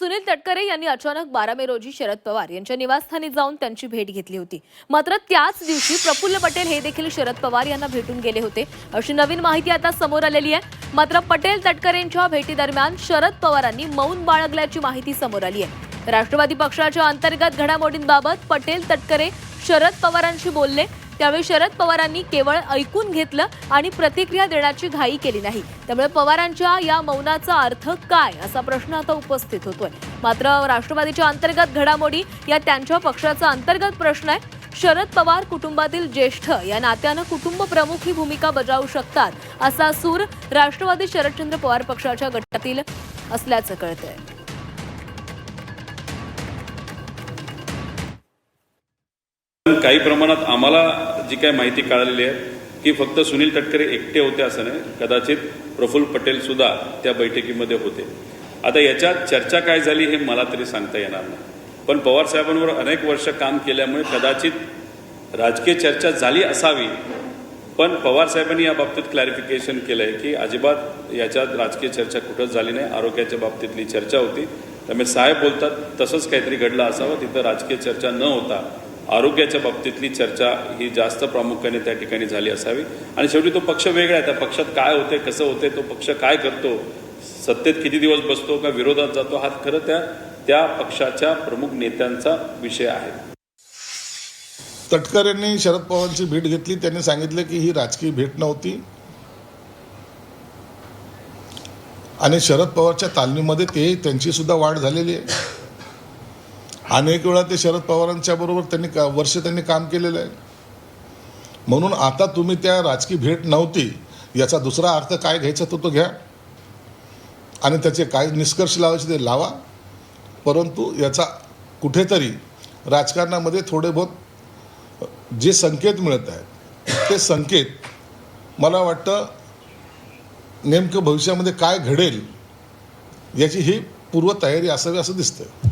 सुनील तटकरे यांनी अचानक 12 मे रोजी शरद पवार यांच्या निवासस्थानी जाऊन त्यांची भेट घेतली होती। मात्र त्याच दिवशी प्रफुल्ल पटेल हे देखील शरद पवार यांना भेटून गेले होते, अशी नवीन माहिती आता समोर आलेली आहे। मात्र पटेल तटकरेंच्या भेटीदरम्यान शरद पवारांनी मौन बाळगल्याची माहिती समोर आली आहे। राष्ट्रवादी पक्षाच्या अंतर्गत घडामोडींबाबत पटेल तटकरे शरद पवारांशी बोलले, त्यावेळी शरद पवारांनी केवळ ऐकून घेतलं आणि प्रतिक्रिया देण्याची घाई केली नाही। त्यामुळे पवारांच्या या मौनाचा अर्थ काय असा प्रश्न आता उपस्थित होतोय। मात्र राष्ट्रवादीच्या अंतर्गत घडामोडी या त्यांच्या पक्षाचा अंतर्गत प्रश्न आहे। शरद पवार कुटुंबातील ज्येष्ठ या नात्यानं कुटुंब प्रमुख ही भूमिका बजावू शकतात, असा सूर राष्ट्रवादी शरदचंद्र पवार पक्षाच्या गटातील असल्याचं कळतंय। काही प्रमाणात आम्हाला जी काही माहिती कळालेली आहे की फक्त सुनील तटकरे एकटे होते असं नाही, कदाचित प्रफुल्ल पटेल सुद्धा त्या बैठकीमध्ये होते। आता याच्यात चर्चा काय झाली हे मला तरी सांगता येणार नाही, पण पवार साहेबांवर अनेक वर्ष काम केल्यामुळे कदाचित राजकीय चर्चा झाली असावी। पण पवार साहेबांनी या बाबतीत क्लॅरिफिकेशन केलंय की अजिबात याच्यात राजकीय चर्चा कुठंच झाली नाही, आरोग्याच्या बाबतीतली चर्चा होती। त्यामुळे साहेब बोलतात तसंच काहीतरी घडलं असावं, तिथं राजकीय चर्चा न होता आरोग्याच्या बाबतीतली चर्चा ही जास्त प्रामुख्याने त्या ठिकाणी झाली असावी। आणि शेवटी तो पक्ष वेगळा आहे, त्या पक्षात काय होते कसं होते, तो पक्ष काय करतो, सत्तेत किती दिवस बसतो का विरोधात जातो, हा खरं त्या पक्षाच्या प्रमुख नेत्यांचा विषय आहे। तटकरेंनी शरद पवारांची भेट घेतली, त्यांनी सांगितलं की ही राजकीय भेट नव्हती आणि शरद पवारच्या तालमीमध्ये त्यांची सुद्धा वाढ झालेली आहे। अनेक वेळा ते शरद पवारांच्या बरोबर त्यांनी काम केलेलं आहे। म्हणून आता तुम्ही त्या राजकीय भेट नव्हती याचा दुसरा अर्थ काय घ्यायचा तो घ्या आणि त्याचे काय निष्कर्ष लावायचे ते लावा, परंतु याचा कुठेतरी राजकारणामध्ये थोडे बहुत जे संकेत मिळत आहेत ते संकेत मला वाटतं नेमकं भविष्यामध्ये काय घडेल याची ही पूर्वतयारी असावी असं दिसतंय।